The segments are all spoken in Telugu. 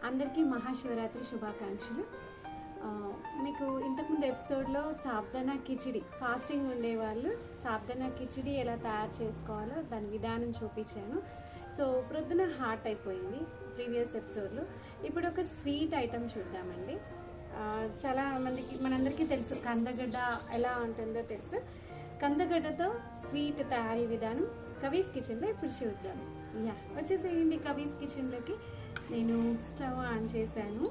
అందరికీ మహాశివరాత్రి శుభాకాంక్షలు. మీకు ఇంతకుముందు ఎపిసోడ్లో సాబ్దానా కిచిడి, ఫాస్టింగ్ ఉండేవాళ్ళు సాబ్దానా కిచిడి ఎలా తయారు చేసుకోవాలో దాని విధానం చూపించాను. సో ప్రొద్దున హాట్ అయిపోయింది ప్రీవియస్ ఎపిసోడ్లో. ఇప్పుడు ఒక స్వీట్ ఐటెం చూద్దామండి. చాలా మందికి మనందరికీ తెలుసు కందగడ్డ ఎలా ఉంటుందో తెలుసు. కందగడ్డతో స్వీట్ తయారీ విధానం కవీస్ కిచెన్లో ఇప్పుడు చూద్దాం. వచ్చేసేయండి కవీస్ కిచెన్లోకి. నేను స్టవ్ ఆన్ చేశాను.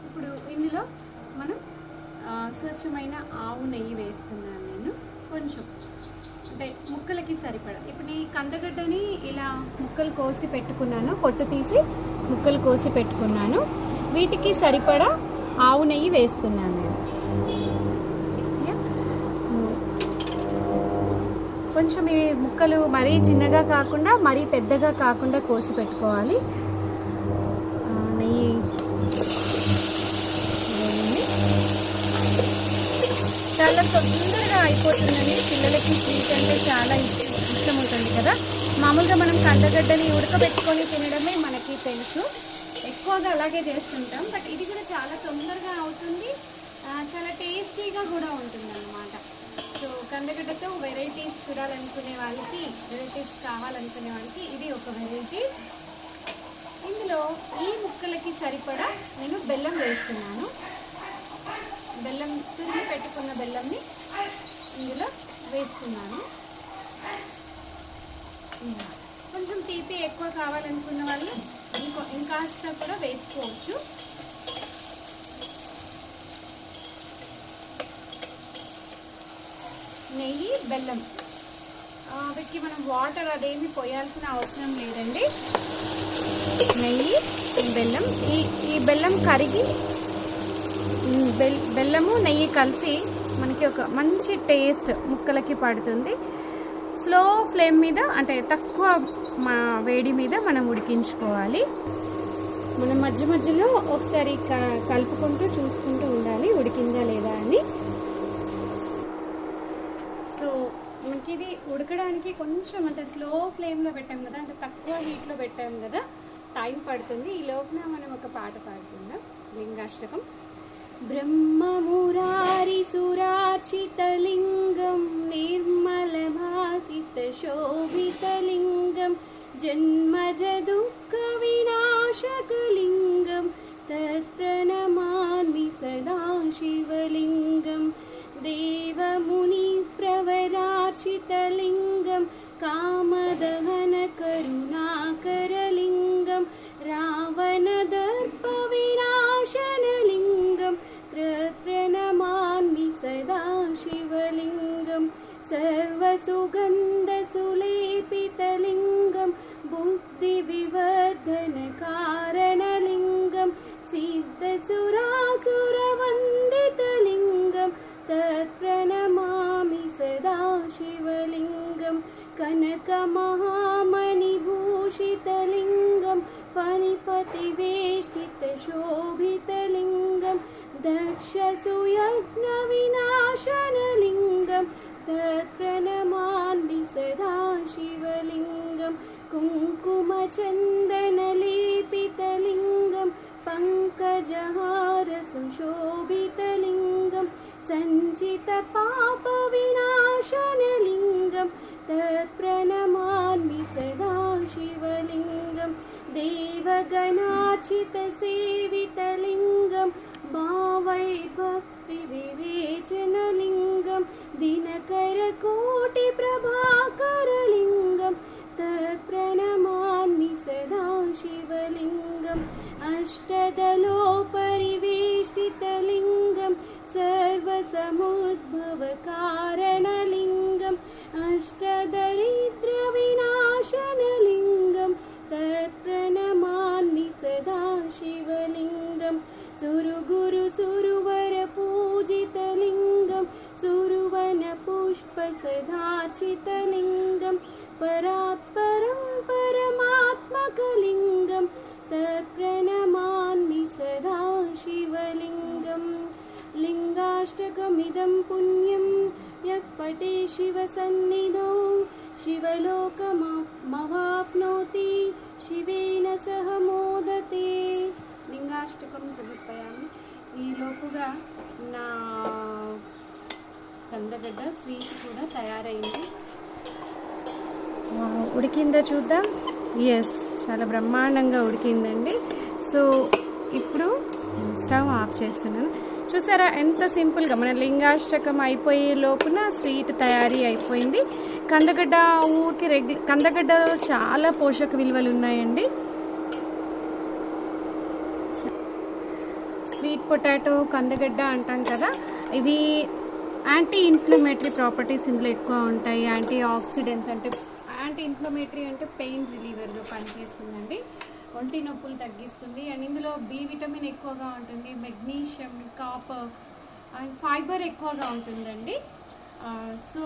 ఇప్పుడు ఇందులో మనం స్వచ్ఛమైన ఆవు నెయ్యి వేస్తున్నాను. నేను కొంచెం అంటే ముక్కలకి సరిపడా. ఇప్పుడు ఈ కందగడ్డని ఇలా ముక్కలు కోసి పెట్టుకున్నాను, పొట్టు తీసి ముక్కలు కోసి పెట్టుకున్నాను. వీటికి సరిపడా ఆవు నెయ్యి వేస్తున్నాను నేను. కొంచెం ఈ ముక్కలు మరీ చిన్నగా కాకుండా మరీ పెద్దగా కాకుండా కోసి పెట్టుకోవాలి. నెయ్యి చాలా తొందరగా అయిపోతుందండి. పిల్లలకి స్వీట్ అంటే చాలా ఇష్టం ఉంటుంది కదా. మామూలుగా మనం కందగడ్డని ఉడకబెట్టుకొని తినడమే మనకి తెలుసు, ఎక్కువగా అలాగే చేస్తుంటాం. బట్ ఇది కూడా చాలా తొందరగా అవుతుంది, చాలా టేస్టీగా కూడా ఉంటుంది అన్నమాట. సో కందగడ్డతో వెరైటీస్ చూడాలనుకునే వాళ్ళకి, వెరైటీస్ కావాలనుకునే వాళ్ళకి ఇది ఒక వెరైటీ. ఇందులో ఈ ముక్కలకి సరిపడా నేను బెల్లం వేస్తున్నాను. బెల్లం తురిమి పెట్టుకున్న బెల్లంని ఇందులో వేస్తున్నాను. కొంచెం తీపి ఎక్కువ కావాలనుకున్న వాళ్ళు ఇంకాస్త కూడా వేసుకోవచ్చు. నెయ్యి, బెల్లం, వీటికి మనం వాటర్ అదేమి పోయాల్సిన అవసరం లేదండి. నెయ్యి, బెల్లం, ఈ బెల్లం కరిగి బెల్లము నెయ్యి కలిసి మనకి ఒక మంచి టేస్ట్ ముక్కలకి పడుతుంది. స్లో ఫ్లేమ్ మీద, అంటే తక్కువ వేడి మీద మనం ఉడికించుకోవాలి. మనం మధ్య మధ్యలో ఒకసారి కలుపుకుంటూ చూసుకుంటూ ఉండాలి ఉడికిందా లేదా అని. సో మనకి ఇది ఉడకడానికి కొంచెం అంటే స్లో ఫ్లేమ్లో పెట్టాం కదా, అంటే తక్కువ హీట్లో పెట్టాం కదా, టైం పడుతుంది. ఈ లోపున మనం ఒక పాట పాడుకుందాం, లింగాష్టకం. బ్రహ్మమురారి సురార్చితలింగం నిర్మలభాసిత శోభితలింగం జన్మజ దుఃఖ వినాశకలింగం తత్ప్రణమామి సదా శివలింగం. దేవముని ప్రవరార్చితలింగం కామదహన కరుణాకరలింగం రావణదర్ప వినాశనలింగం ప్రణమామి సదా శివలింగం. సర్వసుగంధసులేపితలింగం బుద్ధి వివర్ధన కారణలింగం సిద్ధసురాసురవందితలింగం తత్ప్రణమామి సదా శివలింగం. కనకమహామణిభూషితలింగం ఫణిపతివేష్టిత శోభితలింగం దక్షసుయజ్ఞ వినాశనలింగం తత్ప్రణమామి సదా శివలింగం. కుంకుమచందనలేపితలింగం పంకజహార సుశోభితలింగం సంచిత పాప వినాశనలింగం తత్ప్రణమామి సదా శివలింగం. దేవగణార్చిత సేవితలింగం భావైర్భక్తి వివేచనలింగం దినకర కోటి ప్రభాకరలింగం తత్ప్రణమామి సదా శివలింగం. అష్టదలోపరివేష్టితలింగం సర్వసముద్భవ కారణలింగం అష్టదరిద్ర వినాశనలింగం తత్ప్రణమామి సదా శివలింగం. సురుగురు సురువర పూజితలింగం సురువన పుష్ప సదాచితలింగం పరాత్పరం పరమాత్మకలింగం తత్ప్రణమామి సదా శివలింగం. లింగాష్టకమిదం పుణ్యం యః పఠే శివ సన్నిధౌ शिवलोकमवाप्नोति शिवेन सह मोद లింగాష్టకం చదివిపోయాను. ఈ లోపుగా నా కందగడ్డ స్వీట్ కూడా తయారైంది. ఉడికిందో చూద్దాం. ఎస్, చాలా బ్రహ్మాండంగా ఉడికిందండి. సో ఇప్పుడు స్టవ్ ఆఫ్ చేస్తున్నాను. చూసారా ఎంత సింపుల్గా మన లింగాష్టకం అయిపోయే లోపున స్వీట్ తయారీ అయిపోయింది. కందగడ్డ ఊరికి కందగడ్డలో చాలా పోషక విలువలు ఉన్నాయండి. స్వీట్ పొటాటో కందగడ్డ అంటాం కదా, ఇది యాంటీ ఇన్ఫ్లమేటరీ ప్రాపర్టీస్ ఇందులో ఎక్కువ ఉంటాయి. యాంటీ ఆక్సిడెంట్స్ అంటే యాంటీ ఇన్ఫ్లమేటరీ అంటే పెయిన్ రిలీవర్గా పనిచేస్తుందండి. ఒంటి నొప్పులు తగ్గిస్తుంది. అండ్ ఇందులో బి విటమిన్ ఎక్కువగా ఉంటుంది, మెగ్నీషియం, కాపర్ అండ్ ఫైబర్ ఎక్కువగా ఉంటుందండి. సో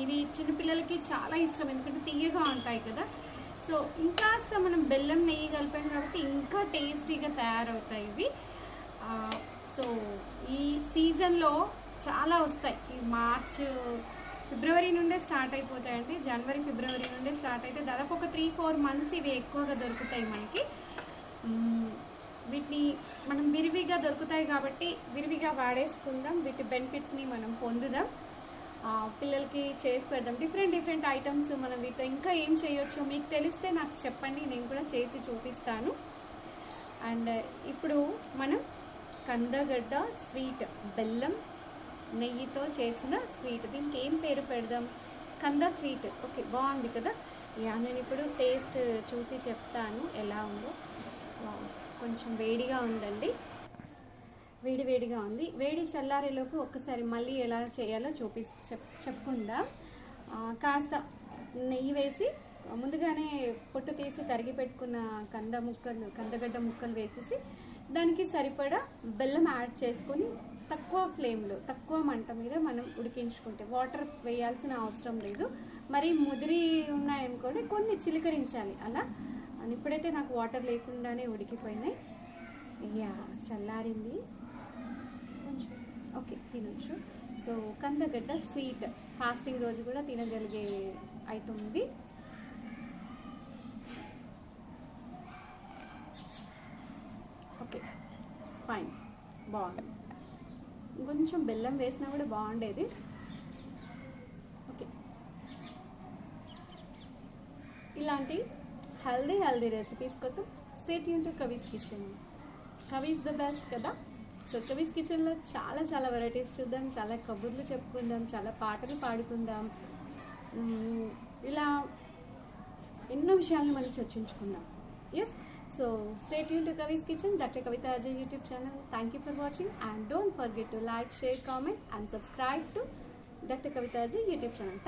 ఇవి చిన్నపిల్లలకి చాలా ఇష్టం, ఎందుకంటే తీయగా ఉంటాయి కదా. సో ఇంకాస్త మనం బెల్లం నెయ్యి కలిపాం కాబట్టి ఇంకా టేస్టీగా తయారవుతాయి ఇవి. సో ఈ సీజన్లో చాలా వస్తాయి. ఈ మార్చ్ ఫిబ్రవరి నుండే స్టార్ట్ అయిపోతాయండి. జనవరి ఫిబ్రవరి నుండే స్టార్ట్ అయితే దాదాపు ఒక 3-4 మంత్స్ ఇవి ఎక్కువగా దొరుకుతాయి మనకి. వీటిని మనం విరివిగా దొరుకుతాయి కాబట్టి విరివిగా వాడేసుకుందాం. వీటి బెనిఫిట్స్ని మనం పొందుదాం. పిల్లలకి చేసి పెడదాం. డిఫరెంట్ ఐటమ్స్ మనం వీటితో ఇంకా ఏం చేయొచ్చు మీకు తెలిస్తే నాకు చెప్పండి, నేను కూడా చేసి చూపిస్తాను. అండ్ ఇప్పుడు మనం కందగడ్డ స్వీట్, బెల్లం నెయ్యితో చేసిన స్వీట్, దీనికి ఏం పేరు పెడదాం? కంద స్వీట్. ఓకే, బాగుంది కదా. నేను ఇప్పుడు టేస్ట్ చూసి చెప్తాను ఎలా ఉందో. కొంచెం వేడిగా ఉందండి, వేడిగా ఉంది. వేడి చల్లారేలోపు ఒక్కసారి మళ్ళీ ఎలా చేయాలో చెప్పుకుందాం. కాస్త నెయ్యి వేసి ముందుగానే పొట్టు తీసి తరిగి పెట్టుకున్న కందగడ్డ ముక్కలు వేసేసి దానికి సరిపడా బెల్లం యాడ్ చేసుకొని తక్కువ ఫ్లేమ్లో, తక్కువ మంట మీద మనం ఉడికించుకుంటే, వాటర్ వేయాల్సిన అవసరం లేదు. మరి ముదిరి ఉన్నాయనుకోండి కొన్ని చిలకరించాలి అలా. ఇప్పుడైతే నాకు వాటర్ లేకుండానే ఉడికిపోయినాయి. చల్లారింది కొంచెం. ఓకే, తినొచ్చు. సో కందగడ్డ స్వీట్ ఫాస్టింగ్ రోజు కూడా తినగలిగే ఐటమ్ ఇది. ఓకే, ఫైన్, బాగుంది. కొంచెం బెల్లం వేసినా కూడా బాగుండేది. ఓకే, ఇలాంటి హెల్దీ రెసిపీస్ కోసం stay tune to Kavi's kitchen. Kavi's the best కదా. సో కవీస్ కిచెన్లో చాలా వెరైటీస్ చూద్దాం, చాలా కబుర్లు చెప్పుకుందాం, చాలా పాటలు పాడుకుందాం. ఇలా ఎన్నో విషయాలను మనం చర్చించుకుందాం. Yes, so stay tuned to Kavi's Kitchen, Dr. Kavita Ajay YouTube channel. Thank you for watching and don't forget to like, share, comment and subscribe to Dr. Kavita Ajay YouTube channel.